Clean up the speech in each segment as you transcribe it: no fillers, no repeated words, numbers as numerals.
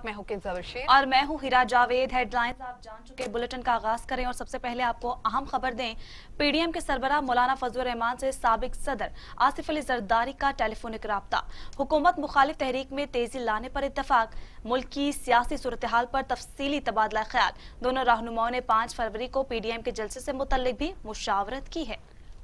मैं हूं किंजर बशीर और मैं हूं हिरा जावेद। हेडलाइंस आप जान चुके। बुलेटिन का आगाज करें और सबसे पहले आपको अहम खबर दें। पीडीएम के सरबराह मौलाना फजलुर रहमान से साबिक सदर आसिफ अली जरदारी का टेलीफोनिक राब्ता। हुकूमत मुखालिफ तहरीक में तेजी लाने पर इत्तफाक। मुल्क की सियासी सूरत हाल पर तफसीली तबादला ख्याल। दोनों रहनुमाओं ने 5 फरवरी को पीडीएम के जलसे से मुतल्लिक भी मुशावरत की है।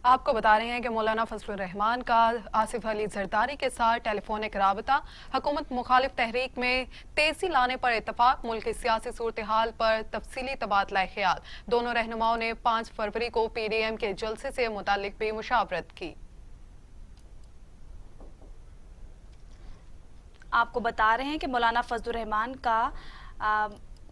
आपको बता रहे हैं कि मौलाना फजलुर रहमान का आसिफ अली जरदारी के साथ टेलीफोनिक राबता। हुकूमत मुखालिफ तहरीक में तेजी लाने पर इत्तफाक। मुल्क की सियासी सूरत हाल पर तफसीली तबादला ख्याल। दोनों रहनुमाओं ने 5 फरवरी को पीडीएम के जलसे से मुतालिक भी मुशावरत की। आपको बता रहे हैं कि मौलाना फजलुर रहमान का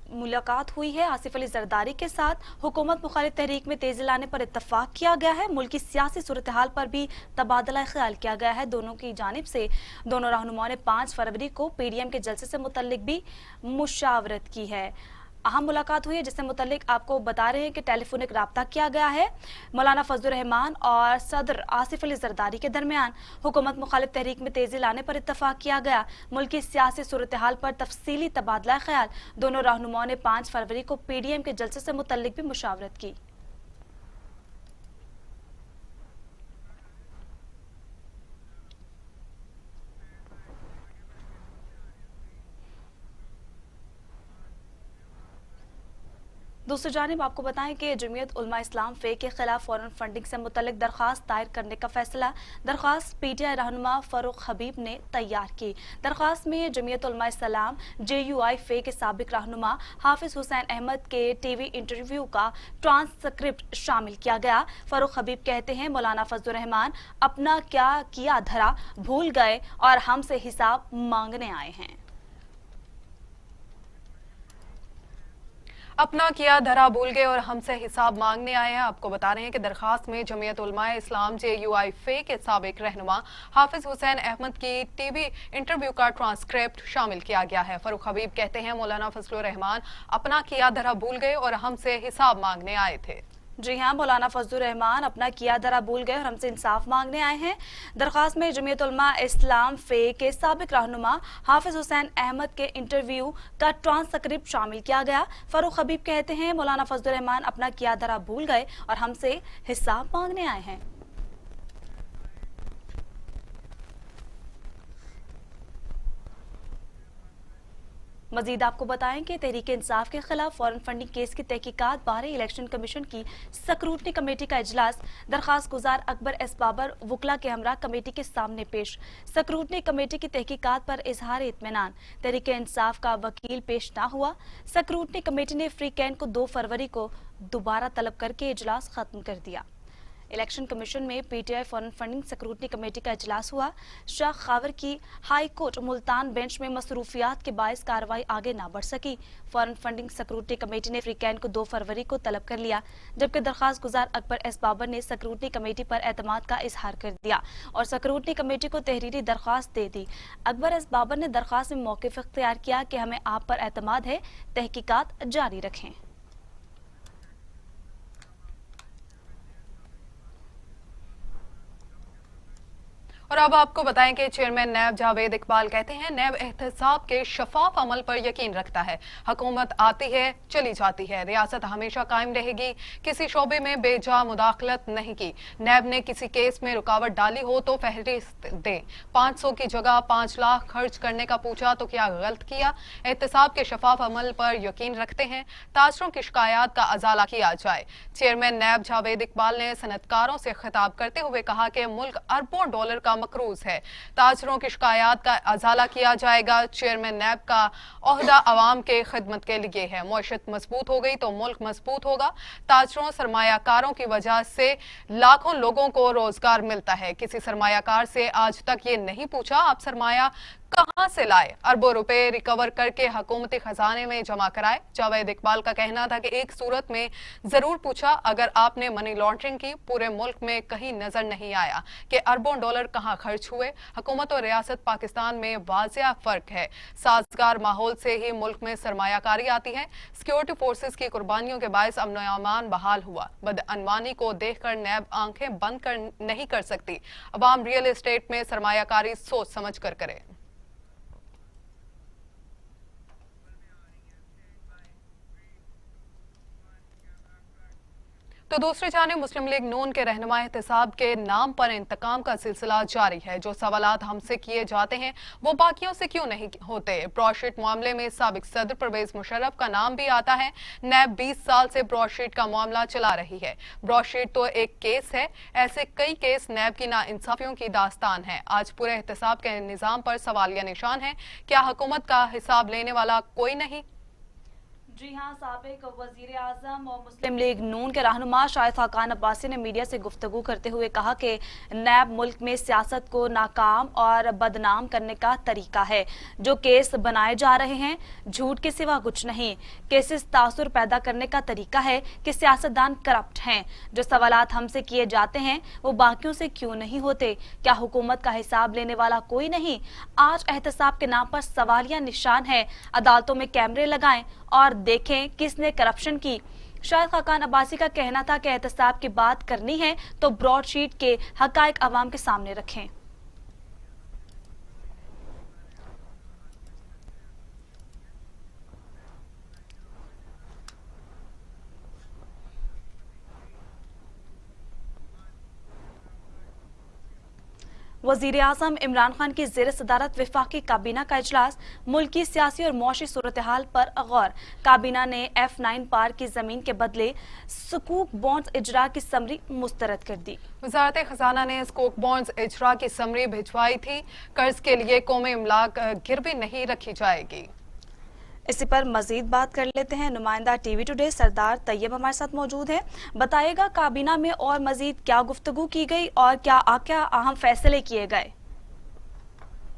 मुलाकात हुई है आसिफ अली जरदारी के साथ। हुकूमत मुखालिफ तहरीक में तेजी लाने पर इत्तफाक किया गया है। मुल्क की सियासी सूरत हाल पर भी तबादला ख्याल किया गया है दोनों की जानिब से। दोनों रहनुमाओं ने 5 फरवरी को पीडीएम के जलसे से मुतल्लिक भी मुशावरत की है। अहम मुलाकात हुई है जिससे मुतल्लिक आपको बता रहे हैं कि टेलीफोनिक राब्ता किया गया है मौलाना फजलुर रहमान और सदर आसिफ अली जरदारी के दरमियान। हुकूमत मुखालिफ तहरीक में तेजी लाने पर इत्तफाक किया गया। मुल्क की सियासी सूरत हाल पर तफसीली तबादला ख्याल। दोनों रहनुमाओं ने 5 फरवरी को पीडीएम के जलसे से मुतल्लिक भी मुशावरत की। दूसरी जानिब आपको बताएं कि जमीयत उलमा इस्लाम फे के खिलाफ फौरन फंडिंग से मुतल्लिक दरख्वास्त दायर करने का फैसला। दरख्वास्त पीटीआई रहनुमा फारूक हबीब ने तैयार की। दरख्वास्त में जमीयत उलमा इस्लाम JUI फे के साबिक रहनुमा हाफिज हुसैन अहमद के टीवी इंटरव्यू का ट्रांसक्रिप्ट शामिल किया गया। फारूक हबीब कहते हैं मौलाना फजलुर रहमान अपना क्या किया धरा भूल गए और हमसे हिसाब मांगने आए हैं। अपना किया धरा भूल गए और हमसे हिसाब मांगने आए हैं। आपको बता रहे हैं कि दरखास्त में जमीयत उलमाए इस्लाम JUI फे के साबिक रहनुमा हाफिज हुसैन अहमद की टीवी इंटरव्यू का ट्रांसक्रिप्ट शामिल किया गया है। फारूक हबीब कहते हैं मौलाना फजलुर रहमान अपना किया धरा भूल गए और हमसे हिसाब मांगने आए थे। जी हाँ, मौलाना फजलुर रहमान अपना किया धरा भूल गए और हमसे इंसाफ मांगने आए हैं। दरख्वास्त में जमीयत उलमा इस्लाम फे के साबिक रहनुमा हाफिज हुसैन अहमद के इंटरव्यू का ट्रांसक्रिप्ट शामिल किया गया। फारूक हबीब कहते हैं मौलाना फजलुर रहमान अपना किया धरा भूल गए और हमसे हिसाब मांगने आए हैं। मजीद आपको बताएं कि तहरीक इंसाफ के खिलाफ फॉरेन फंडिंग केस की तहकीकात बारे इलेक्शन कमीशन की स्क्रूटनी कमेटी का इजलास। दरखास्त गुजार अकबर एस बाबर वुकला के हमरा कमेटी के सामने पेश। स्क्रूटनी कमेटी की तहकीकात पर इजहार इत्मीनान। तहरीक इंसाफ का वकील पेश ना हुआ। स्क्रूटनी कमेटी ने फ्री कैंट को 2 फरवरी को दोबारा तलब करके इजलास खत्म कर दिया। इलेक्शन कमीशन में PTI foreign funding scrutiny committee का इजलास हुआ। शाह खावर की हाई कोर्ट मुल्तान बेंच में मसरूफियात के बायस कार्रवाई आगे ना बढ़ सकी। फॉरेन फंडिंग स्क्रूटनी कमेटी ने फ्री कैंट को 2 फरवरी को तलब कर लिया, जबकि दरखास्त गुजार अकबर एस बाबर ने स्क्रूटनी कमेटी पर एतमाद का इजहार कर दिया और स्क्रूटनी कमेटी को तहरीरी दरखास्त दे दी। अकबर एस बाबर ने दरखास्त में मौक़िफ़ इख्तियार किया कि हमें आप पर एतमाद है, तहकीकात जारी रखें। और अब आपको बताएं कि चेयरमैन नैब जावेद इकबाल कहते हैं नैब एहतसाब के शफाफ अमल पर यकीन रखता है। हुकूमत आती है चली जाती है, रियासत हमेशा कायम रहेगी, किसी शोबे में बेजा मुदाखलत नहीं की। नैब ने किसी केस में रुकावट डाली हो तो फहरिस्त दें। 500 की जगह 5 लाख खर्च करने का पूछा तो क्या गलत किया। एहतसाब के शफाफ अमल पर यकीन रखते हैं, ताजरों की शिकायत का अजाला किया जाए। चेयरमैन नैब जावेद इकबाल ने सनतकारों से खिताब करते हुए कहा कि मुल्क अरबों डॉलर का मकरूज है, ताजरों की शिकायत का अजाला किया जाएगा। चेयरमैन नैब का ओहदा अवाम के खिदमत के लिए है। मईशत मजबूत हो गई तो मुल्क मजबूत होगा। ताजरों सरमायाकारों की वजह से लाखों लोगों को रोजगार मिलता है। किसी सरमायाकार से आज तक ये नहीं पूछा आप सरमाया कहां से लाए, अरबों रुपए रिकवर करके हुकूमती खजाने में जमा कराए। जावेद इकबाल का कहना था कि एक सूरत में जरूर पूछा, अगर आपने मनी लॉन्ड्रिंग की, पूरे मुल्क में कहीं नजर नहीं आया कि अरबों डॉलर कहां खर्च हुए। हुकूमत और रियासत पाकिस्तान में वाजिया फर्क है। साजगार माहौल से ही मुल्क में सरमायाकारी आती है। सिक्योरिटी फोर्सेस की कुर्बानियों के बायस अमन व अमान बहाल हुआ। बदअनवानी को देखकर नैब आंखें बंद कर नहीं कर सकती। अवाम रियल एस्टेट में सरमायाकारी सोच समझ कर करे। तो दूसरी जानिब मुस्लिम लीग नून के रहनुमा एहतसाब के नाम पर इंतकाम का सिलसिला जारी है। जो सवालात हमसे किए जाते हैं वो बाकियों से क्यों नहीं होते। ब्रॉडशीट मामले में साबिक सदर परवेज मुशर्रफ का नाम भी आता है। नैब 20 साल से ब्रॉडशीट का मामला चला रही है। ब्रॉडशीट तो एक केस है, ऐसे कई केस नैब की नाइंसाफियों की दास्तान है। आज पूरे एहतसाब के निजाम पर सवालिया निशान है। क्या हुकूमत का हिसाब लेने वाला कोई नहीं? जी हाँ, साबिक वजीर आजम और मुस्लिम लीग नून के रहनुमा शाहिद खाकान अब्बासी ने मीडिया से गुफ्तगू करते हुए कहा कि नैब मुल्क में सियासत को नाकाम और बदनाम करने का तरीका है। जो केस बनाए जा रहे हैं झूठ के सिवा कुछ नहीं। केसेस तासुर पैदा करने का तरीका है कि सियासतदान करप्ट हैं। जो सवालात हमसे किए जाते हैं वो बाकियों से क्यों नहीं होते। क्या हुकूमत का हिसाब लेने वाला कोई नहीं। आज एहतसाब के नाम पर सवालिया निशान है। अदालतों में कैमरे लगाएं और देखें किसने करप्शन की। शाहिद खाकान अब्बासी का कहना था कि एहतसाब की बात करनी है तो ब्रॉडशीट के हकायक अवाम के सामने रखें। वजीर आजम इमरान खान की जेर सदारत विफाकी काबीना का इजलास, मुल्की सियासी और मौशी सूरत हाल पर गौर। काबीना ने F9 पार्क की जमीन के बदले सुकूक बॉन्ड्स इजरा की समरी मुस्तरद कर दी। वजारत खजाना ने स्कूक बॉन्ड्स इजरा की समरी भिजवाई थी। कर्ज के लिए कौमी इमलाक गिरवी नहीं रखी जाएगी। इसी पर मजीद बात कर लेते हैं। नुमाइंदा टीवी टुडे सरदार तैयब हमारे साथ मौजूद है। बताइएगा काबीना में और मजीद क्या गुफ्तगू की गई और क्या अहम फैसले किए गए।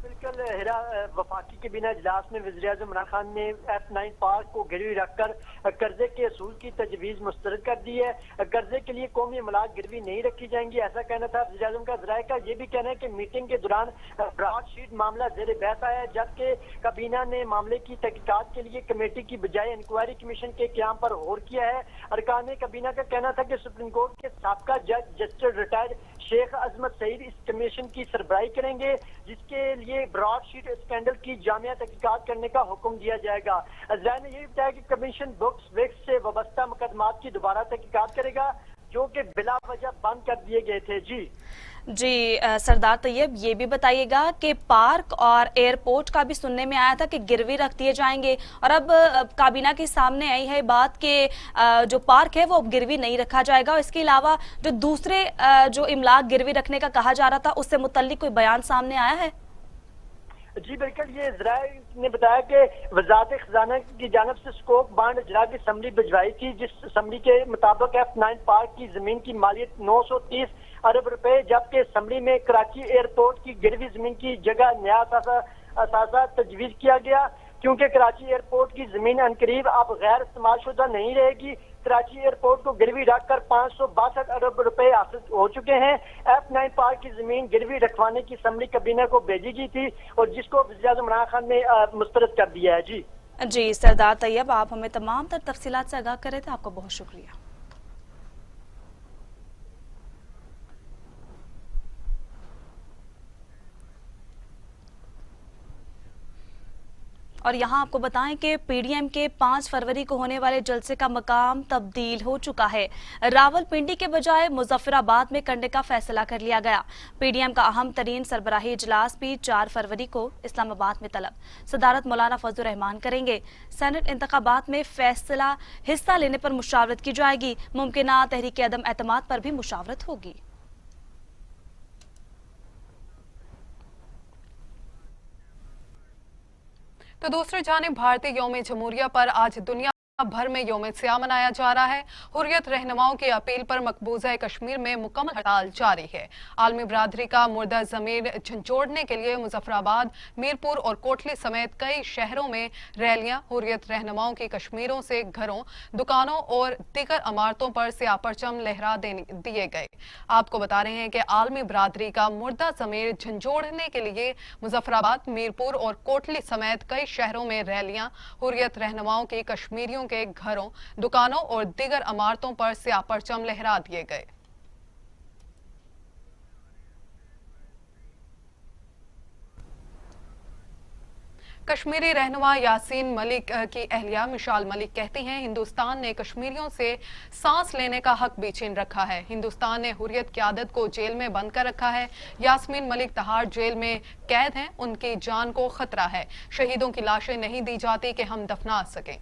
बिल्कुल हिरा, वफाकी के बिना इजलास में वज़ीर-ए-आज़म इमरान खान ने F9 पार्क को गिरवी रखकर कर्जे के असूल की तजवीज़ मुस्तरद कर दी है। कर्जे के लिए कौमी अमलाक गिरवी नहीं रखी जाएंगी, ऐसा कहना था वज़ीर-ए-आज़म का। ज़राए का ये भी कहना है कि मीटिंग के दौरान ब्रॉडशीट मामला ज़ेर बहस आया है, जबकि काबीना ने मामले की तहकीकात के लिए कमेटी की बजाय इंक्वायरी कमीशन के क़याम पर गौर किया है। अरकान काबीना का कहना था कि सुप्रीम कोर्ट के साबका जज जस्टिस रिटायर्ड शेख अजमत सईद इस कमीशन की सरबराही करेंगे, जिसके लिए ब्रॉडशीट स्कैंडल की जामिया तहकीकात करने का हुक्म दिया जाएगा। ज़राए ने यह बताया कि कमीशन बुक्स विक्स से वाबस्ता मुकदमात की दोबारा तहकीकात करेगा जो कि बिला वजह बंद कर दिए गए थे। जी सरदार तैयब, ये भी बताइएगा कि पार्क और एयरपोर्ट का भी सुनने में आया था कि गिरवी रख दिए जाएंगे और अब काबीना के सामने आई है बात कि जो पार्क है वो अब गिरवी नहीं रखा जाएगा और इसके अलावा जो दूसरे जो इमलाक गिरवी रखने का कहा जा रहा था उससे मुतल्लिक कोई बयान सामने आया है। जी बिल्कुल, ये ज़राए ने बताया कि वज़ारत खजाना की जानब से स्कोक बांड इजरा की समरी भिजवाई थी, जिस समरी के मुताबिक F9 पार्क की जमीन की मालियत 930 अरब रुपए, जबकि समरी में कराची एयरपोर्ट की गिरवी जमीन की जगह नया असासा तजवीज़ किया गया, क्योंकि कराची एयरपोर्ट की जमीन अनकरीब अब गैर इस्तेमालशुदा नहीं रहेगी। कराची एयरपोर्ट को गिरवी रखकर 562 अरब रुपए हासिल हो चुके हैं। F9 पार्क की जमीन गिरवी रखवाने की समरी काबीना को भेजी गई थी और जिसको वज़ीर-ए-आज़म इमरान खान ने मुस्तरद कर दिया है। जी सरदार तैयब, आप हमें तमाम तर तफसीलात से आगाह कर रहे थे, आपका बहुत शुक्रिया। और यहाँ आपको बताएं कि पीडीएम के 5 फरवरी को होने वाले जलसे का मकाम तब्दील हो चुका है। रावलपिंडी के बजाय मुजफ्फराबाद में करने का फैसला कर लिया गया। पीडीएम का अहम तरीन सरबराही इजलास भी 4 फरवरी को इस्लामाबाद में तलब। सदारत मौलाना फजल रहमान करेंगे। सेनेट इंतखाबात में फैसला हिस्सा लेने पर मुशावरत की जाएगी। मुमकिन तहरीक अदम एतमाद पर भी मुशावरत होगी। तो दूसरी जानिब भारतीय यौम जमहूरिया पर आज दुनिया भर में यौम स्याह मनाया जा रहा है। हुर्रियत रहनुमाओं की अपील पर मकबूजा कश्मीर में मुकम्मल हड़ताल जारी है। आलमी बरादरी का मुर्दा ज़मीर झंझोड़ने के लिए मुजफ्फराबाद, मीरपुर और कोटली समेत कई शहरों में रैलियां हुर्रियत रहनुमाओं की कश्मीरों से घरों, दुकानों और दीगर इमारतों पर स्याह परचम लहरा दिए गए। आपको बता रहे हैं कि आलमी बरादरी का मुर्दा ज़मीर झंझोड़ने के लिए मुजफ्फराबाद, मीरपुर और कोटली समेत कई शहरों में रैलियां हुर्रियत रहनुमाओं की कश्मीरियों के घरों, दुकानों और दीगर इमारतों पर स्याह परचम लहरा दिए गए। कश्मीरी रहनुमा यासीन मलिक की अहलिया मिशाल मलिक कहती हैं, हिंदुस्तान ने कश्मीरियों से सांस लेने का हक भी छीन रखा है। हिंदुस्तान ने हुर्रियत क़यादत को जेल में बंद कर रखा है। यास्मीन मलिक तहाड़ जेल में कैद हैं, उनकी जान को खतरा है। शहीदों की लाशें नहीं दी जाती कि हम दफना सकें।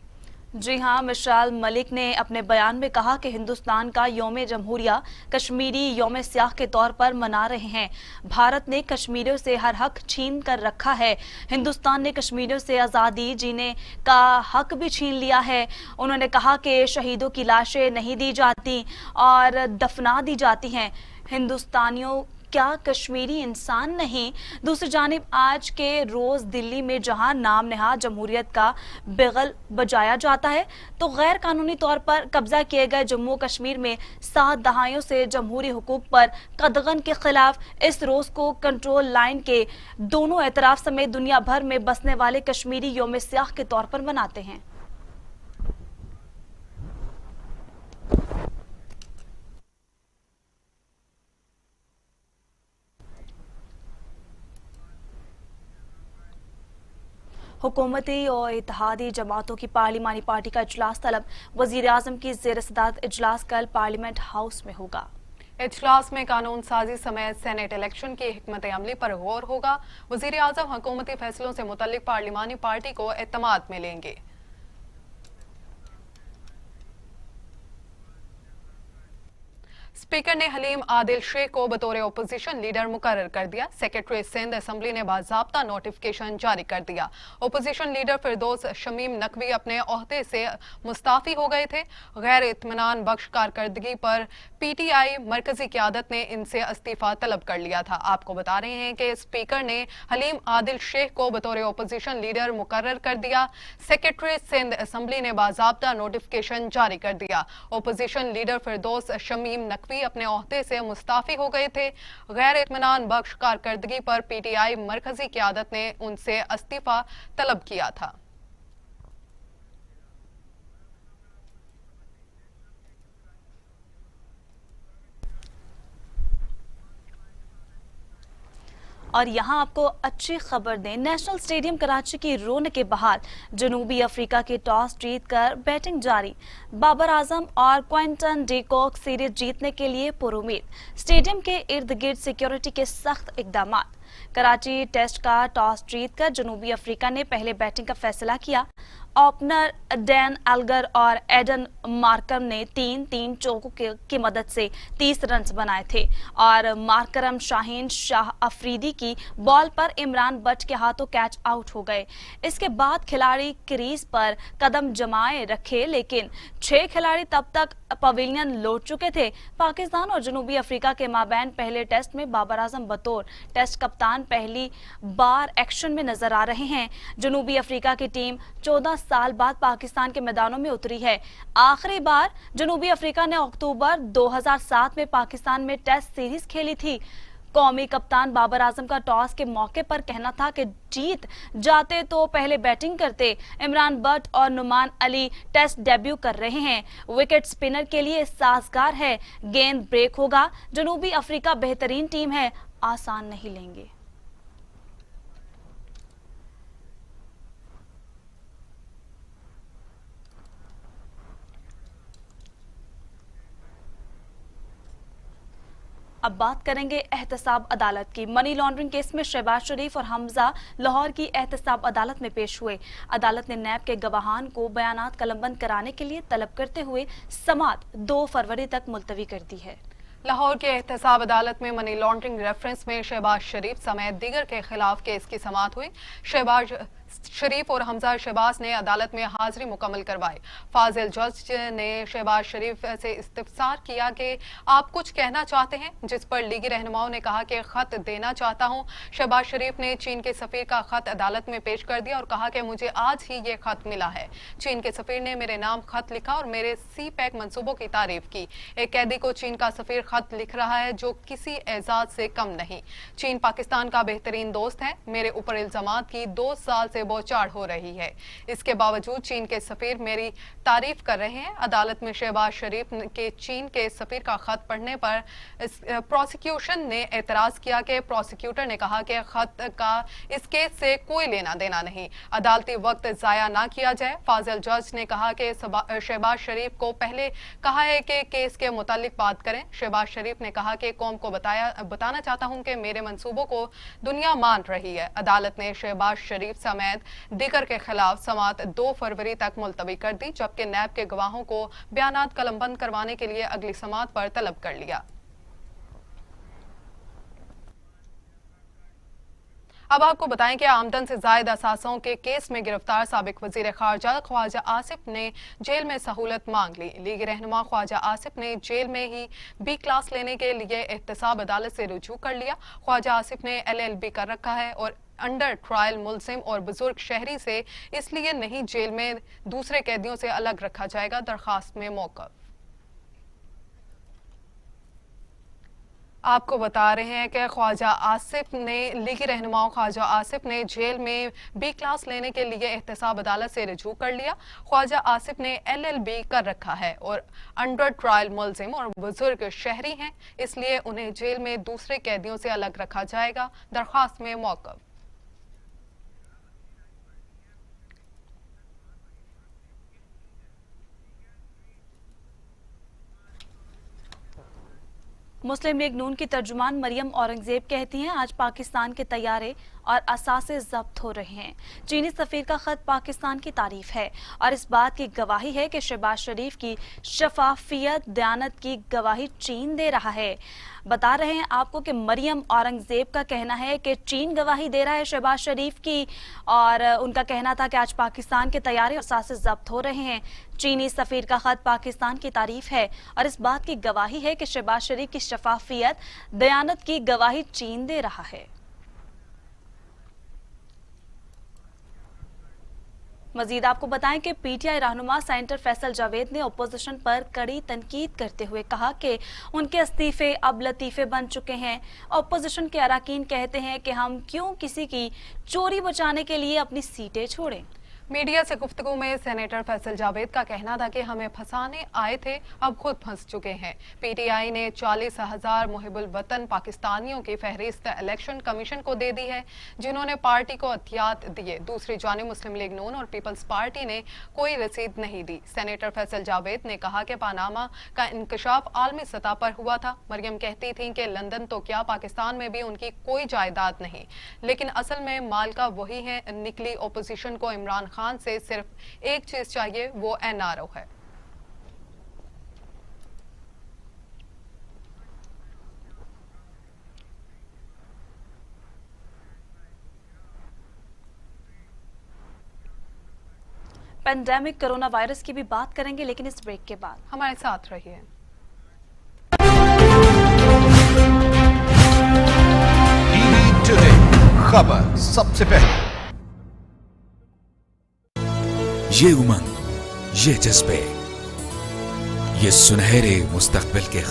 जी हाँ, मिशाल मलिक ने अपने बयान में कहा कि हिंदुस्तान का यौम जमहूरिया कश्मीरी यौम स्याह के तौर पर मना रहे हैं। भारत ने कश्मीरियों से हर हक छीन कर रखा है। हिंदुस्तान ने कश्मीरियों से आज़ादी जीने का हक भी छीन लिया है। उन्होंने कहा कि शहीदों की लाशें नहीं दी जाती और दफना दी जाती हैं। हिंदुस्तानियों, क्या कश्मीरी इंसान नहीं? दूसरी जानिब आज के रोज दिल्ली में जहां नाम नहाद जमहूरियत का बिगल बजाया जाता है, तो गैर कानूनी तौर पर कब्जा किए गए जम्मू कश्मीर में 7 दहाइयों से जमहूरी हुकूक पर कदगन के खिलाफ इस रोज को कंट्रोल लाइन के दोनों एतराफ समेत दुनिया भर में बसने वाले कश्मीरी यौम स्याह के तौर पर मनाते हैं। हुकूमती और इत्तेहादी जमातों की पार्लिमानी पार्टी का इजलास तलब। वजीर आजम की ज़ेर सदारत इजलास कल पार्लियामेंट हाउस में होगा। इजलास में कानून साजी समेत सेनेट इलेक्शन की हिकमत अमली पर गौर होगा। वजीर आजम हुकूमती फैसलों से मुतल्लिक पार्लिमानी पार्टी को एतमाद में लेंगे। स्पीकर ने हलीम आदिल शेख को बतौर ओपोजिशन लीडर मुकर्रर कर दिया। सेक्रेटरी सिंध असम्बली ने बाज़ाब्ता नोटिफिकेशन जारी कर दिया। ओपोजिशन लीडर फिरदौस शमीम नकवी अपने ओहदे से मुस्ताफी हो गए थे। गैर इत्मीनान बख्श कारकर्दगी पर पीटीआई मरकजी क़यादत ने इनसे इस्तीफा तलब कर लिया था। आपको बता रहे हैं कि स्पीकर ने हलीम आदिल शेख को बतौर ओपोजिशन लीडर मुकर्रर कर दिया। सेक्रेटरी सिंध असम्बली ने बाज़ाब्ता नोटिफिकेशन जारी कर दिया। ओपोजिशन लीडर फिरदौस शमीम नकवी अपने ओहदे से मुस्ताफी हो गए थे। गैर इत्मीनान बख्श कारकर्दगी पर पीटीआई मरकजी क़यादत ने उनसे इस्तीफा तलब किया था। और यहाँ आपको अच्छी खबर दें, नेशनल स्टेडियम कराची की रौनकें बहाल। जनूबी अफ्रीका की टॉस जीतकर बैटिंग जारी। बाबर आजम और क्विंटन डी कॉक सीरीज जीतने के लिए पुरुमीद। स्टेडियम के इर्द गिर्द सिक्योरिटी के सख्त इकदाम। कराची टेस्ट का टॉस जीतकर जनूबी अफ्रीका ने पहले बैटिंग का फैसला किया। ओपनर डैन एल्गर और एडन मार्करम ने 3-3 चौकों की मदद से 30 रन बनाए थे और मार्करम शाहीन शाह अफरीदी की बॉल पर इमरान बट के हाथों कैच आउट हो गए। इसके बाद खिलाड़ी क्रीज पर कदम जमाए रखे, लेकिन 6 खिलाड़ी तब तक पवेलियन लौट चुके थे। पाकिस्तान और जनूबी अफ्रीका के माबैन पहले टेस्ट में बाबर आजम बतौर टेस्ट कप्तान पहली बार एक्शन में नजर आ रहे हैं। जनूबी अफ्रीका की टीम 14 साल बाद पाकिस्तान के मैदानों में उतरी है। आखिरी बार जनूबी अफ्रीका ने अक्टूबर 2007 में पाकिस्तान में टेस्ट सीरीज खेली थी। कौमी कप्तान बाबर आजम का टॉस के मौके पर कहना था कि जीत जाते तो पहले बैटिंग करते। इमरान बट और नुमान अली टेस्ट डेब्यू कर रहे हैं। विकेट स्पिनर के लिए साजगार है। गेंद ब्रेक होगा। जनूबी अफ्रीका बेहतरीन टीम है, आसान नहीं लेंगे। अब बात करेंगे एहतसाब अदालत की। मनी लॉन्ड्रिंग केस में शहबाज शरीफ और हमजा लाहौर की एहतसाब अदालत में पेश हुए। अदालत ने नैब के गवाहान को बयानात कलमबंद कराने के लिए तलब करते हुए समाअत 2 फरवरी तक मुलतवी कर दी है। लाहौर के एहतसाब अदालत में मनी लॉन्ड्रिंग रेफरेंस में शहबाज शरीफ समेत दीगर के खिलाफ केस की समाअत हुई। शहबाज शरीफ और हमजा शहबाज ने अदालत में हाजिरी मुकम्मल करवाई। फाजिल जज ने शहबाज शरीफ से इस्तफसार किया कि आप कुछ कहना चाहते हैं, जिस पर लीगी रहनुमाओं ने कहा कि खत देना चाहता हूं। शहबाज शरीफ ने चीन के सफीर का खत अदालत में पेश कर दिया और कहा कि मुझे आज ही ये खत मिला है। चीन के सफीर ने मेरे नाम खत लिखा और मेरे सी-पैक मंसूबों की तारीफ की। एक कैदी को चीन का सफीर खत लिख रहा है जो किसी एजाज से कम नहीं। चीन पाकिस्तान का बेहतरीन दोस्त है। मेरे ऊपर इल्जामात की 2 साल से बौछार हो रही है। इसके बावजूद चीन के सफीर मेरी तारीफ कर रहे हैं। अदालत में शहबाज शरीफ के चीन के सफीर का खत पढ़ने पर प्रोसिक्यूशन ने एतराज किया कि प्रोसिक्यूटर ने कहा कि खत का इस केस से कोई लेना देना नहीं, अदालती वक्त जाया ना किया जाए। फाजिल जज ने कहा कि शहबाज शरीफ को पहले कहा है कि केस के मुतालिक बात करें। शहबाज शरीफ ने कहा कि कौम को बताना चाहता हूं कि मेरे मंसूबों को दुनिया मान रही है। अदालत ने शहबाज शरीफ समेत दीगर के खिलाफ समाअत 2 फरवरी तक मुलतवी कर दी, जबकि नैब के गवाहों को बयानात कलमबंद करवाने के लिए अगली समाअत पर तलब कर लिया। अब आपको बताएं कि आमदन से जायद असासों के केस में गिरफ्तार साबिक वजीर खारजा ख्वाजा आसिफ ने जेल में सहूलत मांग ली। लीग रहनुमा ख्वाजा आसिफ ने जेल में ही B क्लास लेने के लिए एहतसाब अदालत से रुजू कर लिया। ख्वाजा आसिफ ने LLB कर रखा है और अंडर ट्रायल मुलजिम और बुजुर्ग शहरी से इसलिए नहीं जेल में दूसरे कैदियों से अलग रखा जाएगा। दरखास्त में मौक़िफ़ आपको बता रहे हैं कि ख्वाजा आसिफ ने लीगी रहनुमाओं ख्वाजा आसिफ ने जेल में B क्लास लेने के लिए एहतसाब अदालत से रुजू कर लिया। ख्वाजा आसिफ ने LLB कर रखा है और अंडर ट्रायल मुलजिम और बुजुर्ग शहरी हैं, इसलिए उन्हें जेल में दूसरे कैदियों से अलग रखा जाएगा। दरख्वास्त में मौक़िफ़ मुस्लिम लीग नून की तर्जुमान मरियम औरंगजेब कहती हैं, आज पाकिस्तान के तैयारे और असासे जब्त हो रहे हैं। चीनी सफीर का खत पाकिस्तान की तारीफ है और इस बात की गवाही है कि शहबाज शरीफ की शफाफियत दयानत की गवाही चीन दे रहा है। बता रहे हैं आपको कि मरियम औरंगजेब का कहना है कि चीन गवाही दे रहा है शहबाज शरीफ की, और उनका कहना था कि आज पाकिस्तान के तैयारे और असासे जब्त हो रहे हैं। चीनी सफीर का खत पाकिस्तान की तारीफ है और इस बात की गवाही है कि शहबाज शरीफ की शफाफियत दयानत की गवाही चीन दे रहा है। मजीद आपको बताएं कि PTI रहनुमा सेनेटर फैसल जावेद ने अपोजिशन पर कड़ी तनकीद करते हुए कहा कि उनके इस्तीफे अब लतीफे बन चुके हैं। अपोजिशन के अराकीन कहते हैं कि हम क्यों किसी की चोरी बचाने के लिए अपनी सीटें छोड़ें। मीडिया से गुफ्तगू में सेनेटर फैसल जावेद का कहना था कि हमें फंसाने आए थे, अब खुद फंस चुके हैं। PTI ने 40,000 मुहिबुल वतन पाकिस्तानियों की फहरिस्त इलेक्शन कमीशन को दे दी है, जिन्होंने पार्टी को अतियात दिए। दूसरी जानिब मुस्लिम लीग नून और पीपल्स पार्टी ने कोई रसीद नहीं दी। सेनेटर फैसल जावेद ने कहा कि पानामा का इंकशाफ आलमी सतह पर हुआ था। मरियम कहती थी कि लंदन तो क्या, पाकिस्तान में भी उनकी कोई जायदाद नहीं, लेकिन असल में मालिका वही है। निकली ओपोजिशन को इमरान खान से सिर्फ एक चीज चाहिए, वो NRO है। पेंडेमिक कोरोना वायरस की भी बात करेंगे, लेकिन इस ब्रेक के बाद हमारे साथ रहिए। टीवी टुडे खबर सबसे पहले। ये उमंग, ये जज्बे, ये सुनहरे मुस्तकबिल के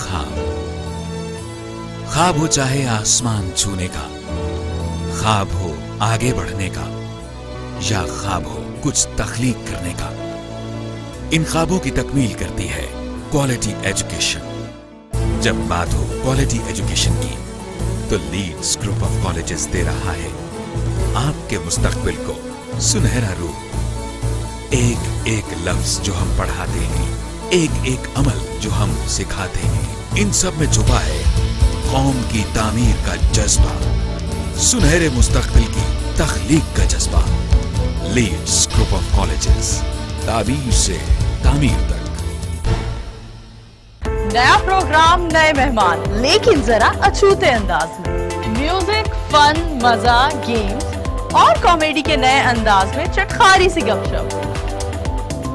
ख्वाब हो चाहे आसमान छूने का, ख्वाब हो आगे बढ़ने का, या ख्वाब हो कुछ तख्लीक करने का, इन ख्वाबों की तकमील करती है क्वालिटी एजुकेशन। जब बात हो क्वालिटी एजुकेशन की, तो लीड्स ग्रुप ऑफ कॉलेजेस दे रहा है आपके मुस्तकबिल को सुनहरा रूप। एक एक लफ्ज जो हम पढ़ाते हैं, एक एक अमल जो हम सिखाते हैं, इन सब में छुपा है कौम की तामीर का जज्बा, सुनहरे मुस्तकबिल की तख्लीक का जज्बा। लीड्स ग्रुप ऑफ कॉलेजेस, ताबीर से तामीर तक। नया प्रोग्राम, नए मेहमान, लेकिन जरा अछूते अंदाज में। म्यूजिक, फन, मजा, गेम्स और कॉमेडी के नए अंदाज में चटखारी सी गपशप।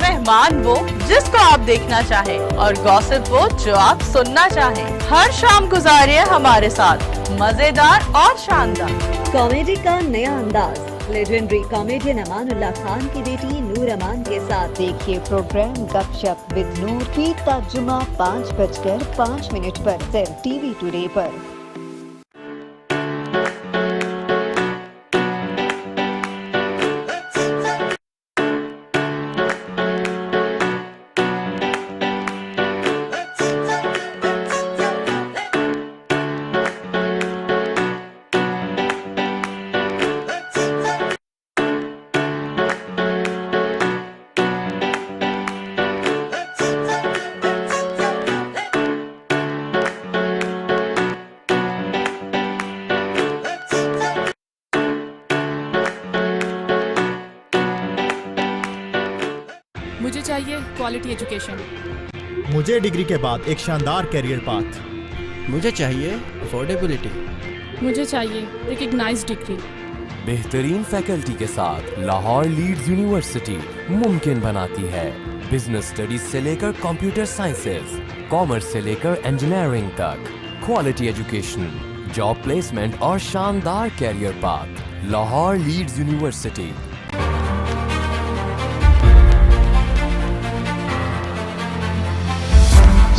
मेहमान वो जिसको आप देखना चाहें और गॉसिप वो जो आप सुनना चाहें। हर शाम गुजारिए हमारे साथ मजेदार और शानदार कॉमेडी का नया अंदाज। लेजेंडरी कॉमेडियन अमानुल्लाह खान की बेटी नूर अमान के साथ देखिए प्रोग्राम गपशप विद नूर फीता जुमा 5:05 पर सिर्फ टीवी टुडे पर। मुझे चाहिए क्वालिटी एजुकेशन। मुझे डिग्री के बाद एक शानदार करियर पाथ। मुझे चाहिए अफोर्डेबिलिटी। मुझे चाहिए रिकग्नाइज्ड डिग्री। बेहतरीन फैकल्टी के साथ लाहौर लीड्स यूनिवर्सिटी मुमकिन बनाती है बिजनेस स्टडीज से लेकर कंप्यूटर साइंसेज, कॉमर्स से लेकर इंजीनियरिंग तक, क्वालिटी एजुकेशन, जॉब प्लेसमेंट और शानदार career path. Lahore Leeds university.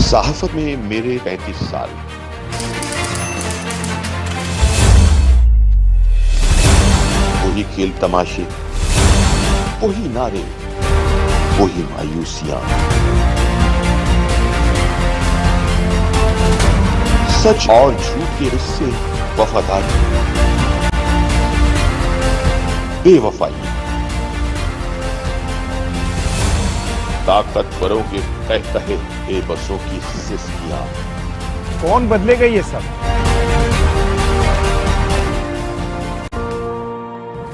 सहाफत में मेरे 35 साल। वही खेल तमाशे, वही नारे, वही मायूसियां। सच और झूठ के रिश्ते, वफादारी, बेवफाई, ताकतवरों के तह तहे बेबसों की सिस्कियां। कौन बदलेगा ये सब?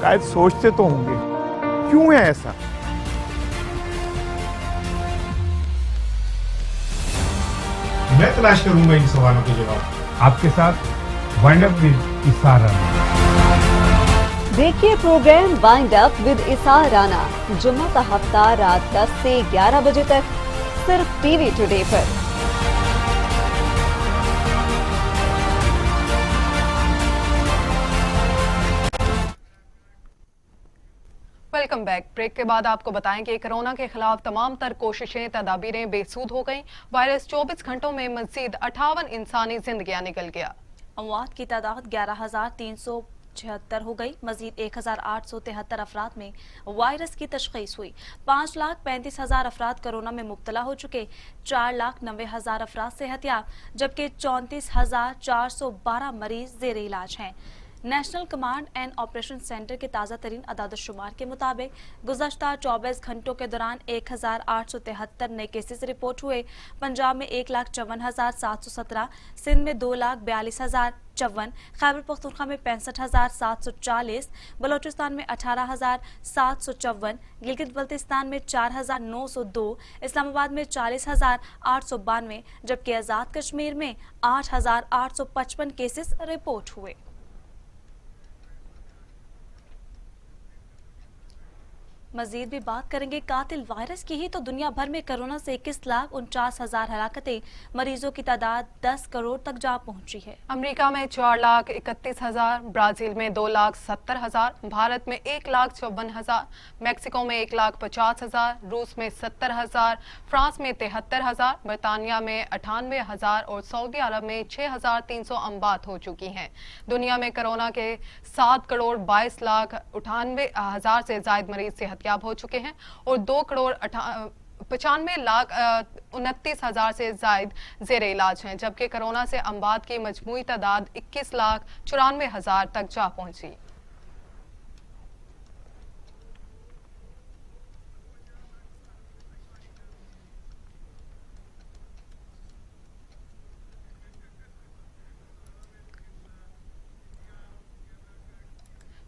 शायद सोचते तो होंगे क्यों है ऐसा। मैं तलाश करूंगा इन सवालों के जवाब आपके साथ वाइंड अप विद इसार राना। देखिए प्रोग्राम वाइंड अप विद इसार राना जुम्मा का हफ्ता रात 10 से 11 बजे तक सिर्फ टीवी टुडे पर। Welcome back. ब्रेक के बाद आपको बताएं कि कोरोना के खिलाफ तमाम तर कोशिशें तदाबीरें बेसूद हो गईं। वायरस 24 घंटों में मजीद 58 इंसानी जिंदगियां निकल गया। अमवात की तादाद 11,376 हो गई। मजीद 1,873 अफराद में वायरस की तशखीस हुई। 5,35,000 अफराद कोरोना में मुब्तला हो चुके। 4,90,000 अफराद सेहतियाब, जबकि 34,412 मरीज जेर इलाज हैं। National command and operation centre के ताज़ा तरीन अदाद-ओ-शुमार के मुताबिक गुज़श्ता 24 घंटों के दौरान 1,873 नए केसेस रिपोर्ट हुए। पंजाब में 1,54,717, सिंध में 2,42,054, खैबर पख्तूनख्वा में 65,740, बलोचिस्तान में 18,754, गिलगित बल्तिस्तान में 4,902, इस्लामाबाद में 40,892, जबकि आज़ाद कश्मीर में 8,855 केसेस रिपोर्ट हुए। मजीद भी बात करेंगे कातिल वायरस की ही तो दुनिया भर में कोरोना से 21,49,000 हलाकतें, मरीजों की तादाद 10 करोड़ तक जा पहुंची है। अमेरिका में 4,31,000, ब्राजील में 2,70,000, भारत में 1,54,000, मैक्सिको में 1,50,000, रूस में 70,000, फ्रांस में 73,000, बरतानिया में 98,000 और सऊदी अरब में 6,300 अमवात हो चुकी हैं। दुनिया में कोरोना के 7,22,98,000 से ज्यादा मरीज सेहतयाब हो चुके हैं और 2,95,29,000 से ज्यादा जेर इलाज हैं, जबकि कोरोना से अमवात की मजमूई तादाद 21,94,000 तक जा पहुंची।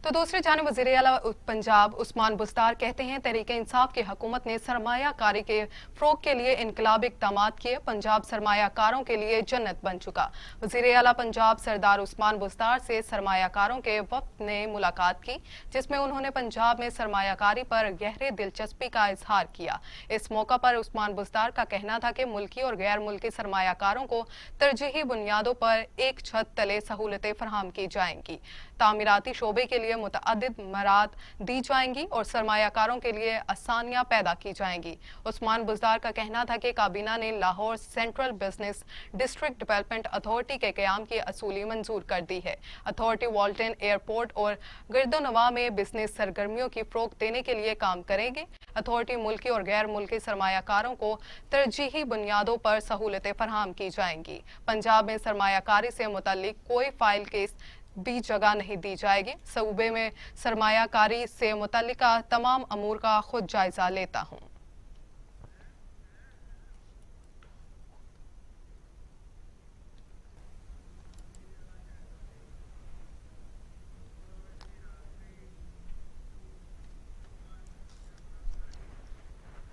तो दूसरी जानिब वज़ीर आला पंजाब उस्मान बुस्तार कहते हैं तहरीक इंसाफ की हुकूमत ने सरमायाकारी के फ़रोग़ के लिए इनकलाबी इक़दामात किए। पंजाब सरमायाकारों के लिए जन्नत बन चुका। वज़ीर आला पंजाब सरदार उस्मान बुस्तार से सरमायाकारों के वफ़द ने मुलाकात की, जिसमें उन्होंने पंजाब में सरमायाकारी पर गहरे दिलचस्पी का इजहार किया। इस मौका पर उस्मान बुस्तार का कहना था कि मुल्की और गैर मुल्की सरमायाकारों को तरजीही बुनियादों पर एक छत तले सहूलतें फराहम की जाएंगी। तामीराती शोबे के लिए मुतअद्दिद मराद दी जाएंगी और सरमायाकारों के लिए आसानियां पैदा की जाएंगी। उस्मान बुज़दार का कहना था कि काबीना ने Lahore central business district development authority के क़याम की असूली मंजूर कर दी है। अथॉरिटी वाल्टन एयरपोर्ट और गिरदोनवा में बिजनेस सरगर्मियों की फ़रोग़ देने के लिए काम करेंगे। अथॉरिटी मुल्की और गैर मुल्की सरमायाकारों को तरजीही बुनियादों पर सहूलतें फराहम की जाएंगी। पंजाब में सरमायाकारी से मुतल्लिक कोई फाइल केस भी जगह नहीं दी जाएगी। सूबे में सरमायाकारी से मुतल्लिका तमाम अमूर का खुद जायजा लेता हूँ।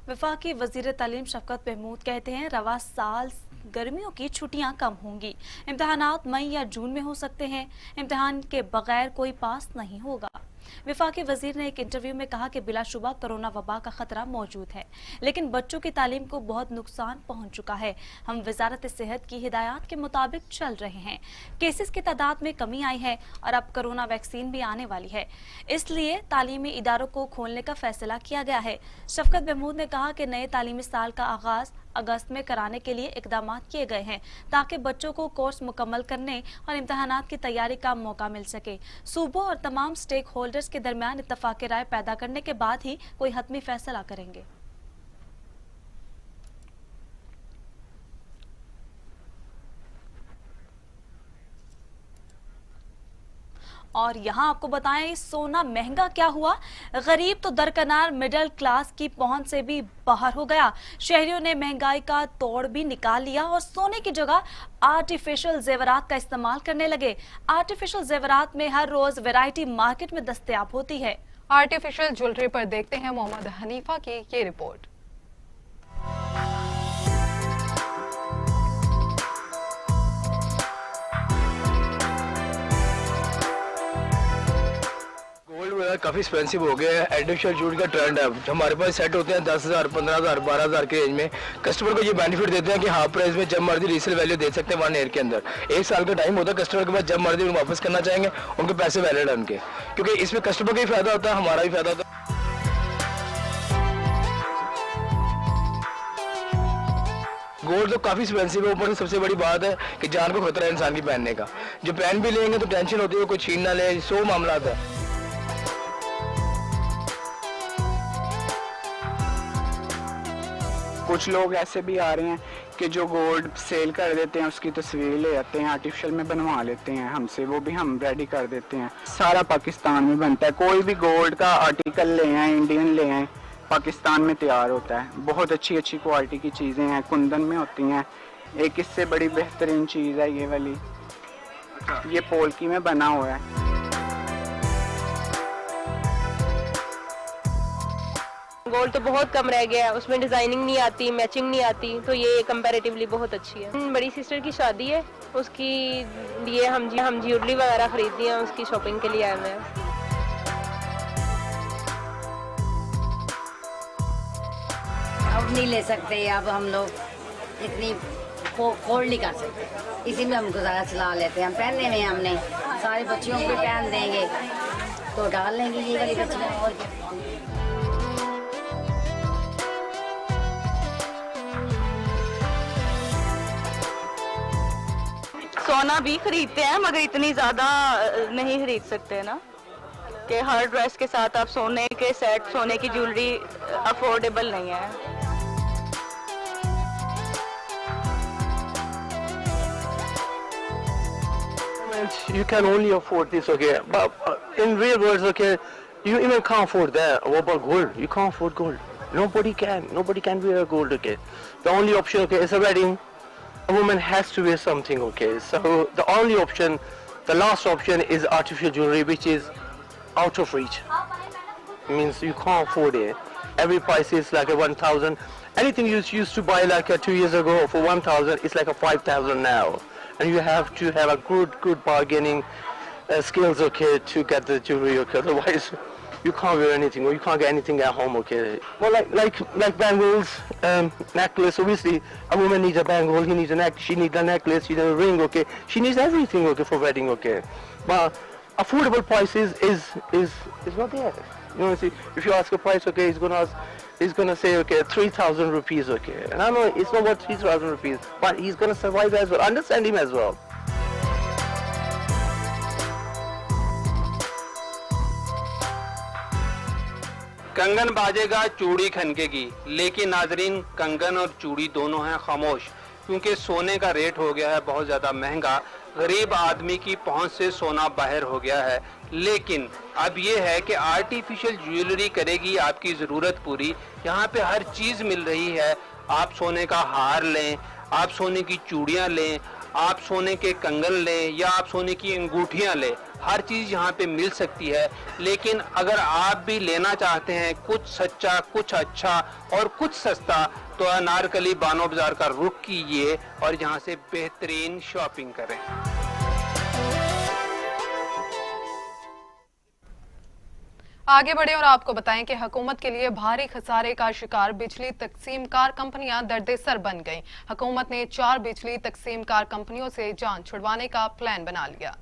वफाकी वजीर तालीम शफकत महमूद कहते हैं रवा साल गर्मियों की छुट्टियां कम होंगी, इम्तहानात मई या जून में हो सकते हैं, इम्तहान के बगैर कोई पास नहीं होगा। वफाकी वजीर ने एक इंटरव्यू में कहा कि बिलाशुबा कोरोना वबा का खतरा मौजूद है, लेकिन बच्चों की तालीम को बहुत नुकसान पहुंच चुका है। हम वजारत सेहत की हिदायत के मुताबिक चल रहे हैं। केसेस की तादाद में कमी आई है और अब कोरोना वैक्सीन भी आने वाली है, इसलिए तालीमी इदारों को खोलने का फैसला किया गया है। शफकत महमूद ने कहा कि नए तालीमी साल का आगाज अगस्त में कराने के लिए इकदाम किए गए हैं ताकि बच्चों को कोर्स मुकम्मल करने और इम्तहानात की तैयारी का मौका मिल सके। सूबों और तमाम स्टेक होल्डर्स के दरमियान इत्तफाक राय पैदा करने के बाद ही कोई हतमी फैसला करेंगे। और यहाँ आपको बताएं सोना महंगा क्या हुआ। गरीब तो दरकनार मिडिल क्लास की पहुंच से भी बाहर हो गया। शहरियों ने महंगाई का तोड़ भी निकाल लिया और सोने की जगह आर्टिफिशियल जेवरात का इस्तेमाल करने लगे। आर्टिफिशियल जेवरात में हर रोज वैरायटी मार्केट में दस्तयाब होती है। आर्टिफिशियल ज्वेलरी पर देखते हैं मोहम्मद हनीफा की ये रिपोर्ट। गोल्ड काफी एक्सपेंसिव हो गया है। आर्टिफिशियल ज्वेलरी का ट्रेंड है। हमारे पास सेट होते हैं 10,000, 15,000, 12,000 के रेंज में। कस्टमर को ये बेनिफिट देते हैं कि हाफ प्राइस में जब मर्जी रीसेल वैल्यू दे सकते हैं 1 ईयर के अंदर। 1 साल का टाइम होता है कस्टमर के पास, जब मर्जी वापस करना चाहेंगे उनके पैसे वैलिड है उनके, क्योंकि इसमें कस्टमर का ही फायदा होता है, हमारा भी फायदा होता है। गोल्ड तो काफी एक्सपेंसिव है। ऊपर से सबसे बड़ी बात है कि जान को खतरा है इंसान की पहनने का। जो पहन भी लेंगे तो टेंशन होती है कोई छीन ना ले, 100 मामला है। कुछ लोग ऐसे भी आ रहे हैं कि जो गोल्ड सेल कर देते हैं उसकी तस्वीर ले आते हैं, आर्टिफिशियल में बनवा लेते हैं हमसे, वो भी हम रेडी कर देते हैं। सारा पाकिस्तान में बनता है। कोई भी गोल्ड का आर्टिकल ले आए, इंडियन ले आए, पाकिस्तान में तैयार होता है। बहुत अच्छी अच्छी क्वालिटी की चीज़ें हैं, कुंदन में होती हैं। एक इससे बड़ी बेहतरीन चीज़ है ये वाली, ये पोल्की में बना हुआ है। गोल्ड तो बहुत कम रह गया है, उसमें डिजाइनिंग नहीं आती, मैचिंग नहीं आती, तो ये कंपैरेटिवली बहुत अच्छी है। बड़ी सिस्टर की शादी है, उसकी लिए हम ज्वेलरी वगैरह खरीदी है, उसकी शॉपिंग के लिए आए हुए हैं। अब नहीं ले सकते, अब हम लोग इतनी होल्ड नहीं कर सकते, इसी में हम गुजारा चला लेते हैं। हम पहनने में हमने सारे बच्चियों को पहन देंगे तो डाल लेंगे ये वाली बच्चियाँ। और सोना भी खरीदते हैं मगर इतनी ज्यादा नहीं खरीद सकते ना कि हर ड्रेस के साथ आप सोने के सेट, सोने की ज्वेलरी अफोर्डेबल नहीं है। You can only afford this, okay? But in real world, okay, you even can't afford that. What about gold? You can't afford gold. Nobody can. Nobody can wear gold, okay? The only option, okay, is a wedding. A woman has to wear something, okay? So the only option, the last option is artificial jewelry, which is out of reach. Means you can't afford it. Every price is like a 1,000. Anything you used to buy like 2 years ago for 1,000, it's like a 5,000 now. And you have to have a good bargaining skills, okay, to get the jewelry, okay? Otherwise, you can't wear anything, or you can't get anything at home, okay? Well, like bangles, necklace. Obviously, a woman needs a bangle, he needs a neck, she needs a necklace, she needs a ring, okay? She needs everything, okay, for wedding, okay? But affordable prices is not there. You know, see, if you ask a price, okay, he's gonna say, okay, 3,000 rupees, okay? And I know it's not worth 3,000 rupees, but he's gonna survive as well. Understand him as well. कंगन बाजेगा, चूड़ी खनकेगी, लेकिन नाजरीन कंगन और चूड़ी दोनों हैं खामोश, क्योंकि सोने का रेट हो गया है बहुत ज़्यादा महंगा। गरीब आदमी की पहुंच से सोना बाहर हो गया है। लेकिन अब ये है कि आर्टिफिशियल ज्वेलरी करेगी आपकी ज़रूरत पूरी। यहाँ पे हर चीज़ मिल रही है। आप सोने का हार लें, आप सोने की चूड़ियाँ लें, आप सोने के कंगन लें या आप सोने की अंगूठियां लें, हर चीज़ यहाँ पे मिल सकती है। लेकिन अगर आप भी लेना चाहते हैं कुछ सच्चा, कुछ अच्छा और कुछ सस्ता, तो अनारकली बानो बाजार का रुख कीजिए और यहाँ से बेहतरीन शॉपिंग करें। आगे बढ़े और आपको बताएं कि हुकूमत के लिए भारी खसारे का शिकार बिजली तकसीमकार कंपनियां दर्देसर बन गईं। हुकूमत ने 4 बिजली तकसीमकार कंपनियों से जान छुड़वाने का प्लान बना लिया।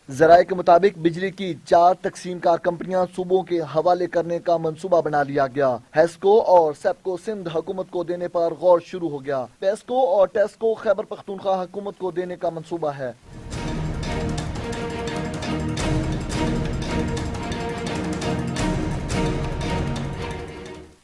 जराये के मुताबिक बिजली की 4 तकसीमकार कंपनियां सूबों के हवाले करने का मंसूबा बना लिया गया। हेस्को और सेप्को सिंध हुकूमत को देने पर गौर शुरू हो गया। पेस्को और टेस्को खैबर पख्तूनख्वा हुकूमत को देने का मंसूबा है।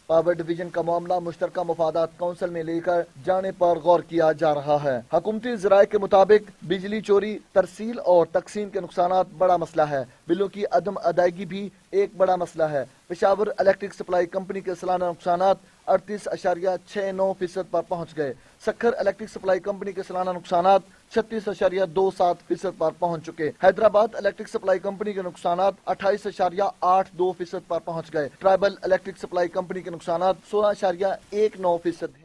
पावर डिवीजन का मामला मुश्तरका मुफादात काउंसिल में लेकर जाने पर गौर किया जा रहा है। हुकूमती ज़राए के मुताबिक बिजली चोरी, तरसील और तकसीम के नुकसानात बड़ा मसला है। बिलों की अदम अदायगी भी एक बड़ा मसला है। पेशावर इलेक्ट्रिक सप्लाई कंपनी के सालाना नुकसानात 38.69% पर पहुँच गए। सक्खर इलेक्ट्रिक सप्लाई कंपनी के सालाना नुकसानात 36.27% पर पहुँच चुके। हैदराबाद इलेक्ट्रिक सप्लाई कंपनी के नुकसानात 28.82% पर पहुँच गए। ट्राइबल इलेक्ट्रिक सप्लाई कंपनी के नुकसानात 16.19%